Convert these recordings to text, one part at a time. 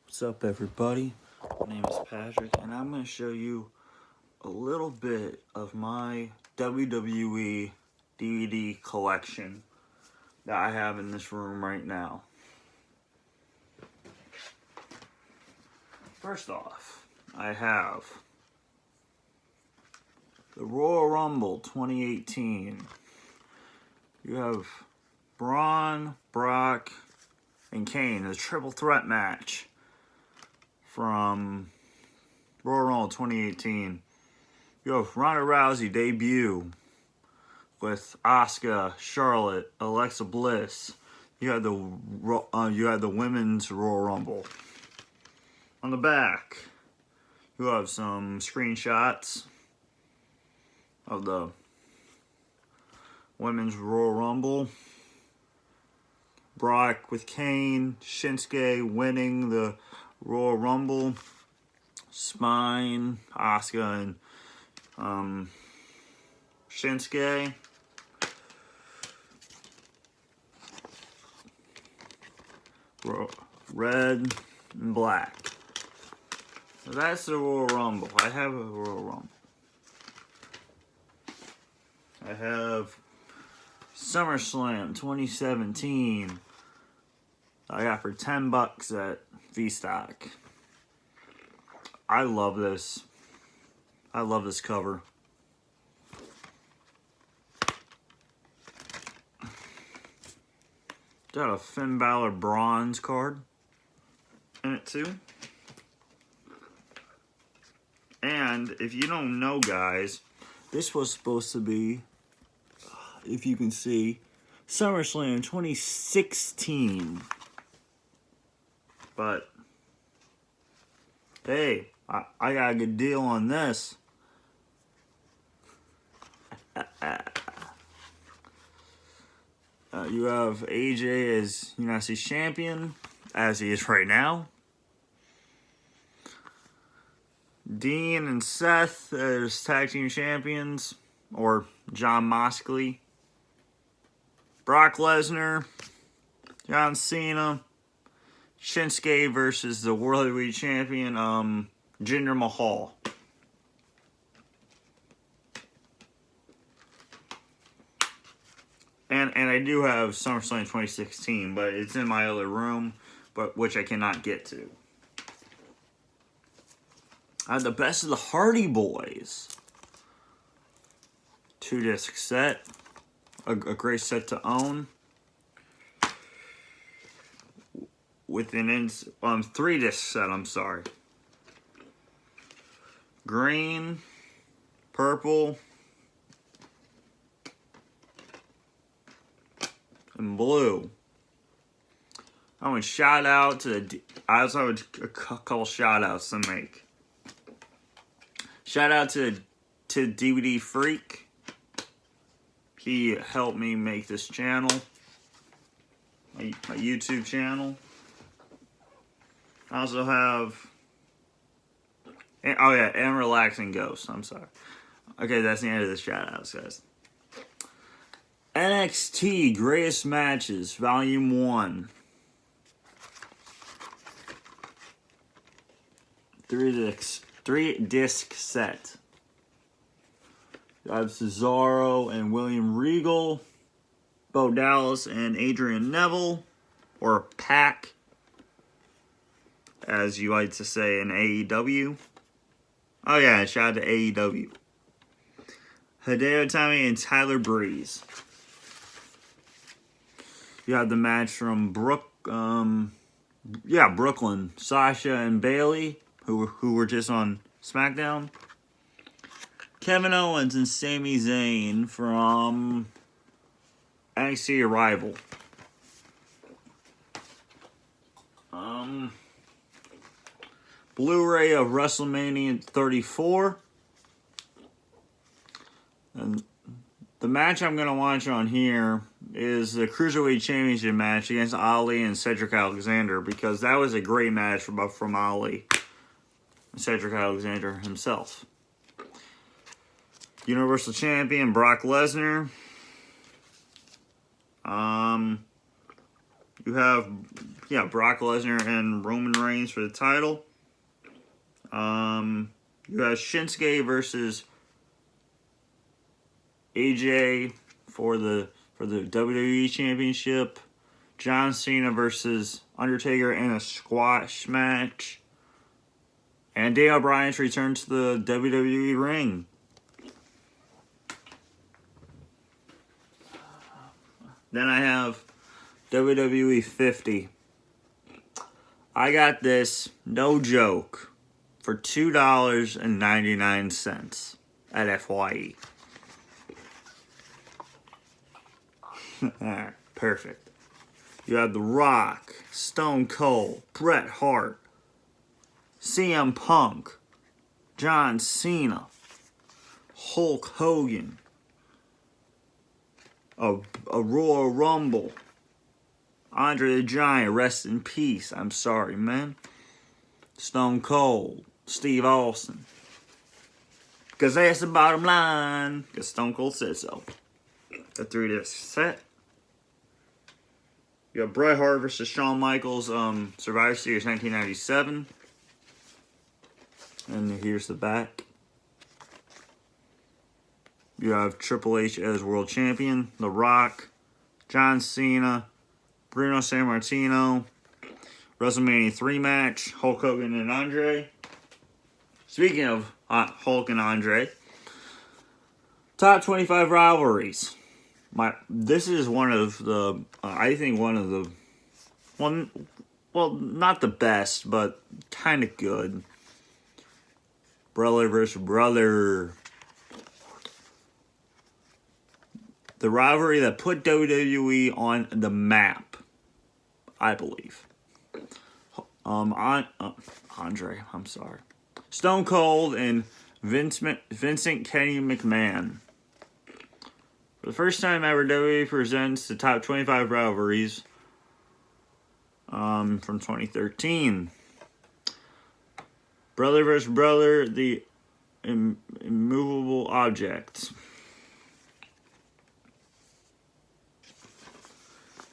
What's up, everybody? My name is Patrick, and I'm going to show you a little bit of my WWE DVD collection that I have in this room right now. First off, I have the Royal Rumble 2018. You have Braun, Brock, and Kane, a triple threat match from Royal Rumble 2018. You have Ronda Rousey debut with Asuka, Charlotte, Alexa Bliss. You had the women's Royal Rumble. On the back, you have some screenshots of the women's Royal Rumble. Brock with Kane, Shinsuke winning the Royal Rumble. Spine, Asuka, and Shinsuke. Red and black. So that's the Royal Rumble. I have a Royal Rumble. I have SummerSlam 2017. I got for $10 at V-Stock. I love this. I love this cover. Got a Finn Balor bronze card in it too. And if you don't know, guys, this was supposed to be, if you can see, SummerSlam 2016. But hey, I got a good deal on this. You have AJ as United States Champion, as he is right now. Dean and Seth as Tag Team Champions, or Jon Moxley. Brock Lesnar, John Cena. Shinsuke versus the World Heavyweight Champion, Jinder Mahal. And I do have SummerSlam 2016, but it's in my other room, but which I cannot get to. I have the Best of the Hardy Boys. 2-disc set. A great set to own. With an 3-disc set, I'm sorry. Green, purple, and blue. I want to shout out to I also have a couple shout outs to make. Shout out to DVD Freak. He helped me make this channel, my YouTube channel. I also have, and Relaxing Ghost. I'm sorry. Okay, that's the end of the shout outs, guys. NXT Greatest Matches, Volume 1. 3-disc set. I have Cesaro and William Regal, Bo Dallas and Adrian Neville, or PAC, as you like to say in AEW. Oh yeah, shout out to AEW. Hideo Itami and Tyler Breeze. You have the match from Brooklyn, Sasha and Bayley, who were just on SmackDown. Kevin Owens and Sami Zayn from NXT Arrival. Blu-ray of WrestleMania 34. And the match I'm going to watch on here is the Cruiserweight Championship match against Ali and Cedric Alexander, because that was a great match from Ali and Cedric Alexander himself. Universal Champion Brock Lesnar. You have, Brock Lesnar and Roman Reigns for the title. You have Shinsuke versus AJ for the WWE Championship. John Cena versus Undertaker in a squash match. And Daniel Bryan's return to the WWE ring. Then I have WWE 50. I got this, no joke, for $2.99 at FYE. Alright, perfect. You have The Rock, Stone Cold, Bret Hart, CM Punk, John Cena, Hulk Hogan, a Royal Rumble, Andre the Giant, rest in peace. I'm sorry, man. Stone Cold, Steve Austin. Because that's the bottom line. Because Stone Cold said so. A 3-disc set. You have Bret Hart versus Shawn Michaels, Survivor Series 1997. And here's the back. You have Triple H as World Champion, The Rock, John Cena, Bruno Sammartino, WrestleMania 3 match, Hulk Hogan and Andre. Speaking of Hulk and Andre, top 25 rivalries. This is one of the, not the best, but kind of good. Brother versus brother. The rivalry that put WWE on the map, I believe. Andre, I'm sorry. Stone Cold and Vincent Kenny McMahon. For the first time ever, WWE presents the top 25 rivalries from 2013. Brother versus brother, the immovable object.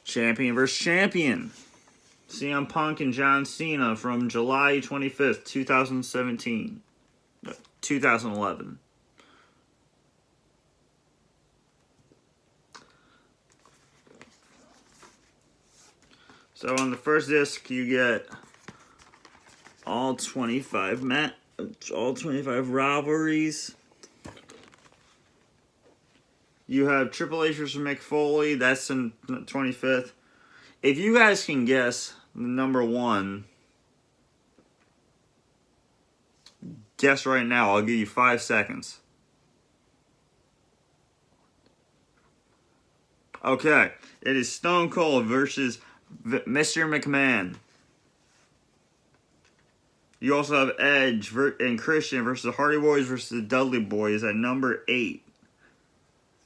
Champion versus champion. CM Punk and John Cena from July 25th, 2011. So on the first disc, you get all 25 rivalries. You have Triple H versus Mick Foley. That's in 25th. If you guys can guess number one, guess right now. I'll give you 5 seconds. Okay. It is Stone Cold versus Mr. McMahon. You also have Edge and Christian versus the Hardy Boys versus the Dudley Boys at number 8.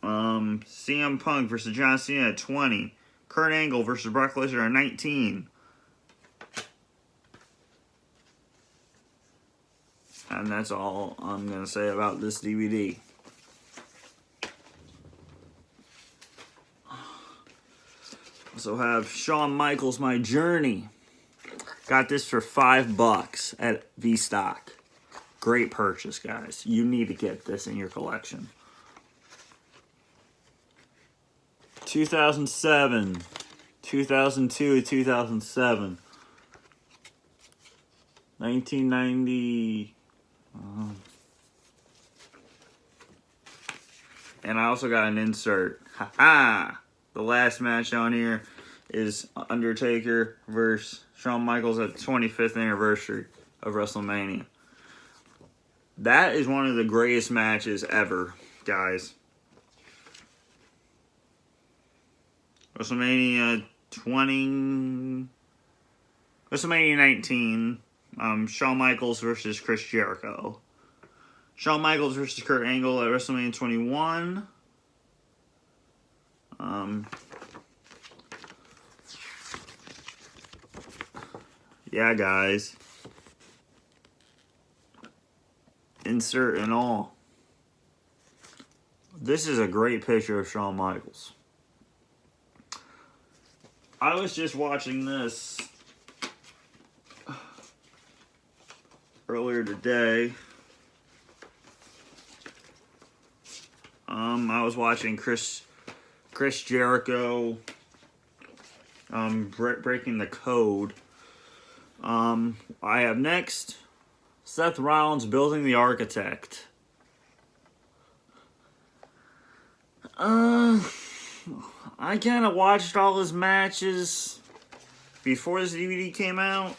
CM Punk versus John Cena at 20. Kurt Angle versus Brock Lesnar at 19. And that's all I'm going to say about this DVD. Also have Shawn Michaels, My Journey. Got this for $5 at V-Stock. Great purchase, guys. You need to get this in your collection. 2007, 2002, 2007, 1990, and I also got an insert. Ha-ha! The last match on here is Undertaker versus Shawn Michaels at the 25th anniversary of WrestleMania. That is one of the greatest matches ever, guys. WrestleMania 19, Shawn Michaels versus Chris Jericho. Shawn Michaels versus Kurt Angle at WrestleMania 21. Yeah, guys. Insert and all. This is a great picture of Shawn Michaels. I was just watching this earlier today. I was watching Chris Jericho breaking the code. I have next Seth Rollins building the Architect. I kind of watched all his matches before this DVD came out.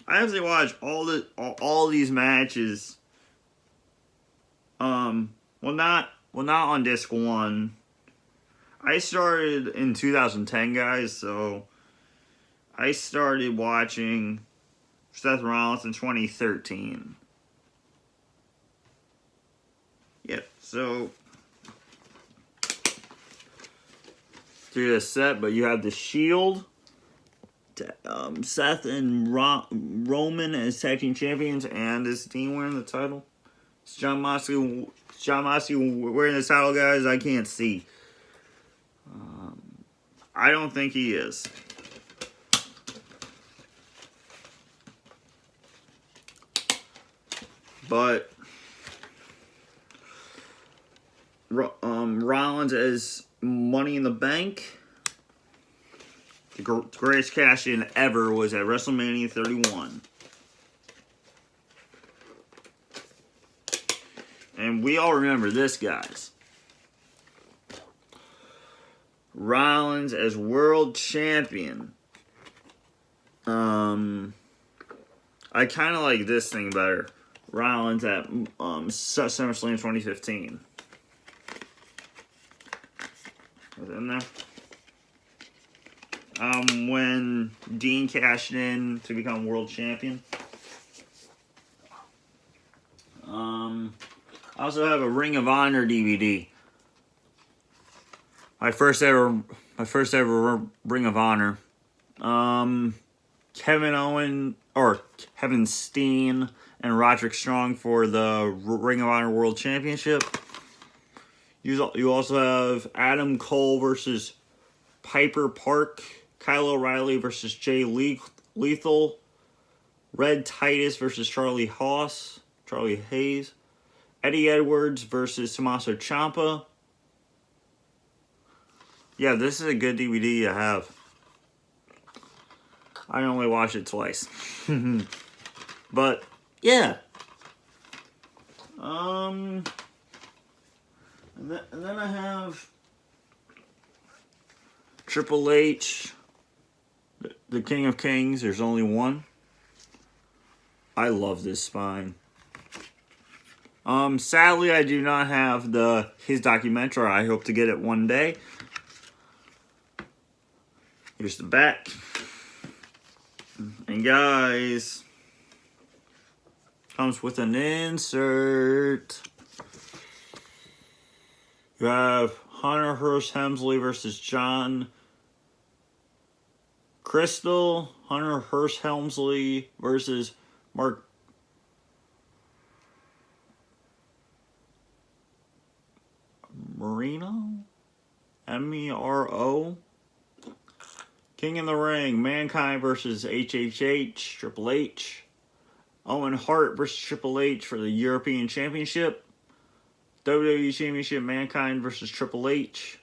I actually watched all these matches. Not on disc 1. I started in 2010, guys, so I started watching Seth Rollins in 2013. Yep, so through this set, but you have the Shield, Seth and Roman as tag team champions, and is Dean wearing the title? Is Jon Moxley wearing the title, guys? I can't see. I don't think he is. But Rollins as Money in the Bank. The greatest cash-in ever was at WrestleMania 31. And we all remember this, guys. Rollins as world champion. I kind of like this thing better. Rollins at SummerSlam 2015. Was it in there? When Dean cashed in to become world champion. I also have a Ring of Honor DVD. My first ever Ring of Honor. Kevin Steen and Roderick Strong for the Ring of Honor World Championship. You also have Adam Cole versus Piper Park, Kyle O'Reilly versus Jay Lethal, Red Titus versus Charlie Hayes, Eddie Edwards versus Tommaso Ciampa. Yeah, this is a good DVD to have. I only watched it twice. But, yeah. And then I have Triple H, the King of Kings. There's only one. I love this spine. Sadly, I do not have his documentary. I hope to get it one day. Here's the back. And guys, comes with an insert. You have Hunter Hearst Helmsley versus John Crystal. Hunter Hearst Helmsley versus Mark Mero. M-E-R-O. King in the Ring, Mankind versus HHH, Triple H. Owen Hart versus Triple H for the European Championship. WWE Championship, Mankind versus Triple H.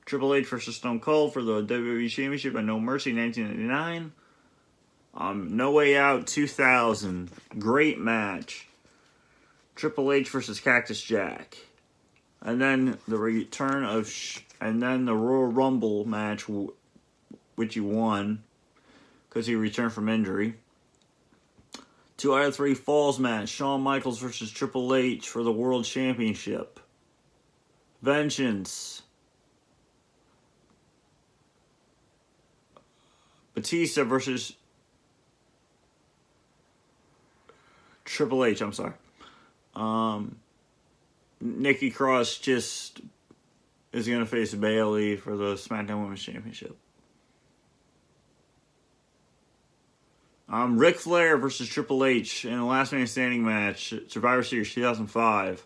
Triple H versus Stone Cold for the WWE Championship at No Mercy 1999. No Way Out 2000. Great match. Triple H versus Cactus Jack. And then the return of... and then the Royal Rumble match, which he won because he returned from injury. 2 out of 3 falls match. Shawn Michaels versus Triple H for the World Championship. Vengeance. Batista versus Triple H, I'm sorry. Nikki Cross just is going to face Bayley for the SmackDown Women's Championship. Ric Flair versus Triple H in the Last Man Standing match, Survivor Series 2005.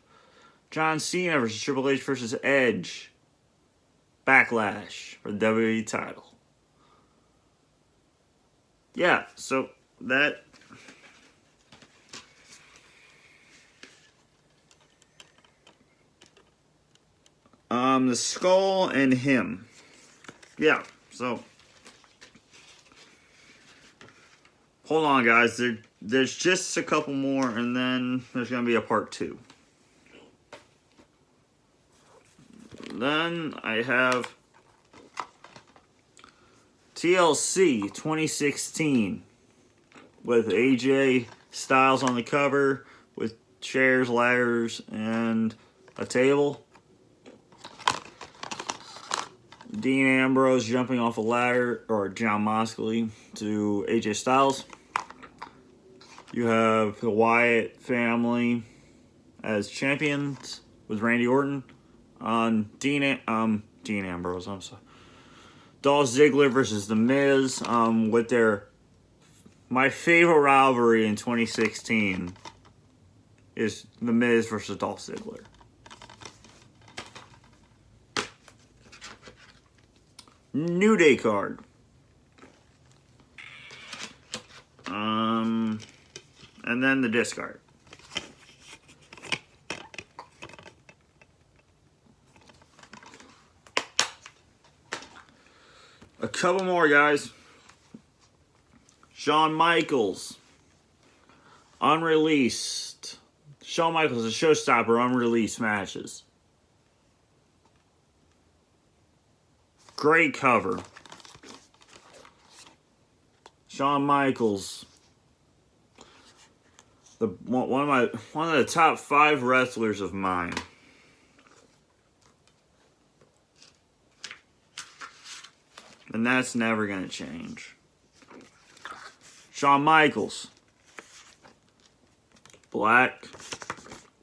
John Cena versus Triple H versus Edge. Backlash for the WWE title. Yeah, so that... the Skull and him. Yeah, so... Hold on, guys. There's just a couple more, and then there's going to be a part 2. Then I have TLC 2016 with AJ Styles on the cover with chairs, ladders, and a table. Dean Ambrose jumping off a ladder, or Jon Moxley to AJ Styles. You have the Wyatt family as champions with Randy Orton on Dean Ambrose. I'm sorry. Dolph Ziggler versus The Miz with my favorite rivalry in 2016 is The Miz versus Dolph Ziggler. New Day card. And then the discard. A couple more, guys. Shawn Michaels. Unreleased. Shawn Michaels, a showstopper, unreleased matches. Great cover. Shawn Michaels. One of the top 5 wrestlers of mine. And that's never going to change. Shawn Michaels. Black.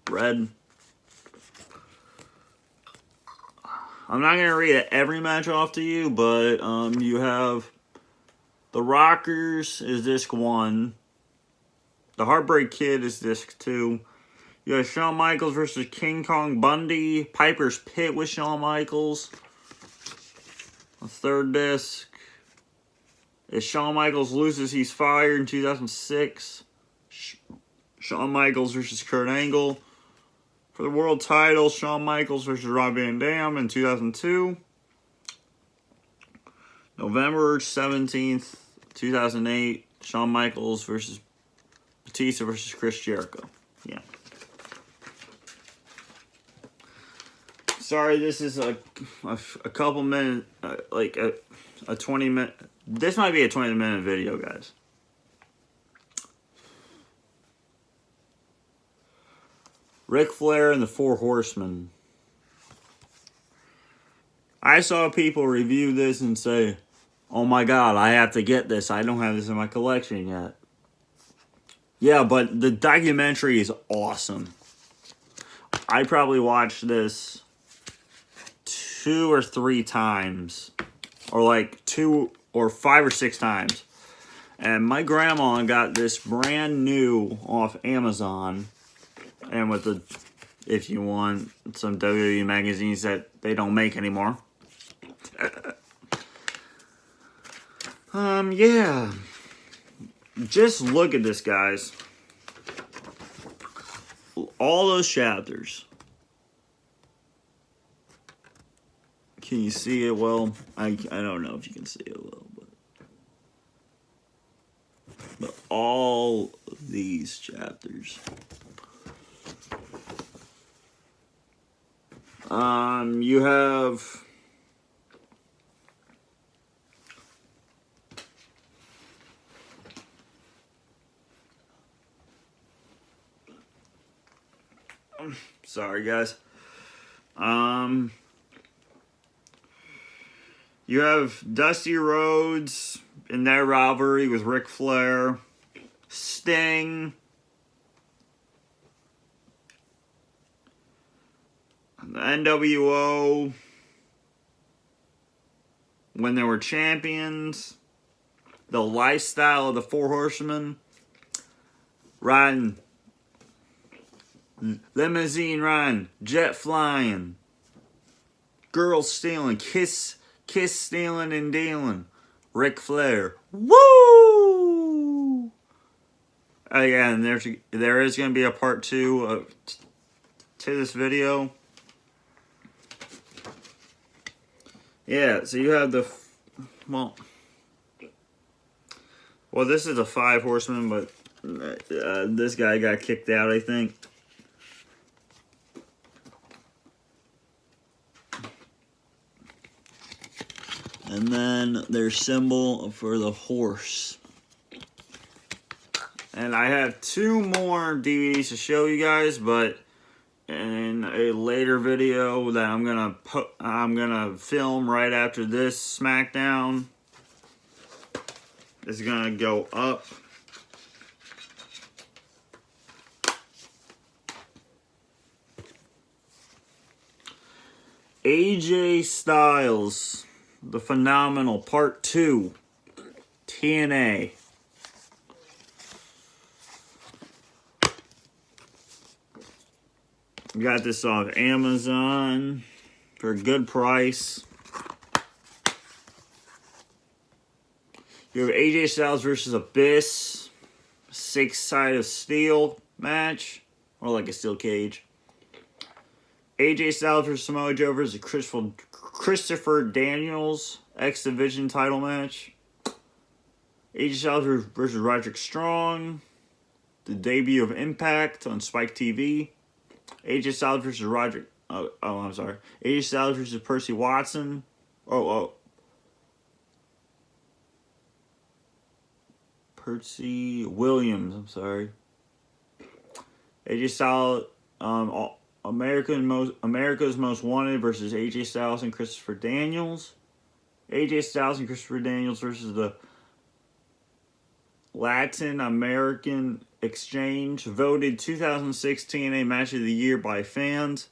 Red. I'm not going to read every match off to you, but you have the Rockers is disc 1. The Heartbreak Kid is disc 2. You have Shawn Michaels versus King Kong Bundy. Piper's Pit with Shawn Michaels. The third disc is Shawn Michaels loses, he's fired in 2006. Shawn Michaels versus Kurt Angle. For the world title, Shawn Michaels versus Rob Van Dam in 2002. November 17th, 2008, Shawn Michaels versus Batista versus Chris Jericho. Yeah. Sorry, this is a couple minutes, like a 20 minute. This might be a 20-minute video, guys. Ric Flair and the Four Horsemen. I saw people review this and say, "Oh my God, I have to get this. I don't have this in my collection yet." Yeah, but the documentary is awesome. I probably watched this 2 or 3 times, or like 2 or 5 or 6 times. And my grandma got this brand new off Amazon. And with the, if you want some WWE magazines that they don't make anymore. Yeah. Just look at this, guys. All those chapters. Can you see it well? I don't know if you can see it well, but all these chapters. You have sorry, guys. You have Dusty Rhodes in their rivalry with Ric Flair, Sting, the NWO when they were champions, the lifestyle of the Four Horsemen, riding limousine riding, jet flying. girl stealing, kiss stealing and dealing, Ric Flair. Woo! Again, there is going to be a part 2 to this video. Yeah, so you have the well, this is a 5 horseman, but this guy got kicked out, I think. And then their symbol for the horse. And I have 2 more DVDs to show you guys, but in a later video that I'm gonna film right after this SmackDown is gonna go up. AJ Styles, The Phenomenal, Part 2, TNA. Got this off Amazon for a good price. You have AJ Styles versus Abyss, 6-side of steel match, or like a steel cage. AJ Styles versus Samoa Joe versus Christopher Daniels, X Division title match. AJ Styles versus Roderick Strong, the debut of Impact on Spike TV. AJ Styles versus Roderick. I'm sorry. AJ Styles versus Percy Watson. Percy Williams. I'm sorry. AJ Styles, America's Most Wanted versus AJ Styles and Christopher Daniels. AJ Styles and Christopher Daniels versus the Latin American Exchange, voted 2006 TNA Match of the Year by fans,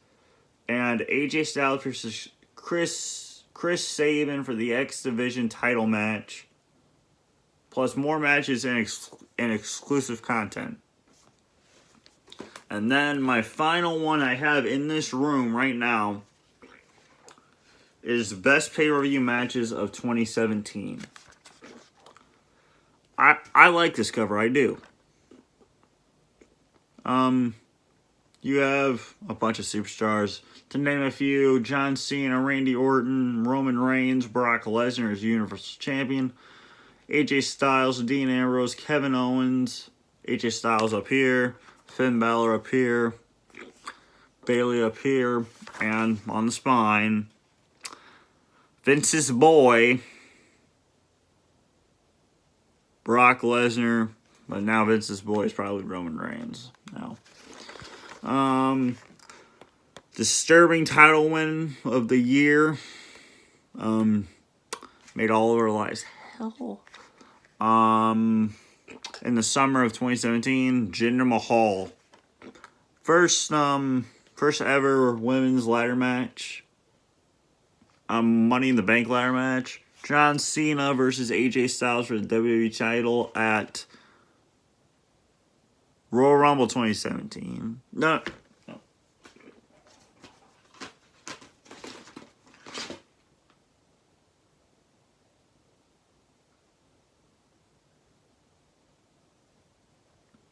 and AJ Styles versus Chris Sabin for the X Division title match, plus more matches and exclusive content. And then my final one I have in this room right now is best pay-per-view matches of 2017. I like this cover, I do. You have a bunch of superstars. To name a few, John Cena, Randy Orton, Roman Reigns, Brock Lesnar as Universal Champion, AJ Styles, Dean Ambrose, Kevin Owens, AJ Styles up here, Finn Balor up here, Bayley up here, and on the spine, Vince's boy, Brock Lesnar, but now Vince's boy is probably Roman Reigns now. Disturbing title win of the year. Made all of our lives hell. In the summer of 2017, Jinder Mahal. First ever women's ladder match. Money in the Bank ladder match. John Cena versus AJ Styles for the WWE title at Royal Rumble 2017. No.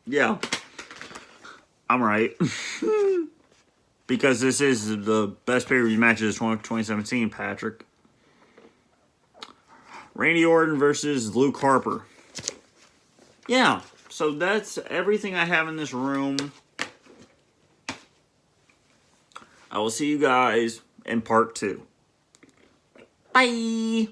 Yeah. I'm right. Because this is the best pay-per-view matches of 2017, Patrick. Randy Orton versus Luke Harper. Yeah, so that's everything I have in this room. I will see you guys in part 2. Bye!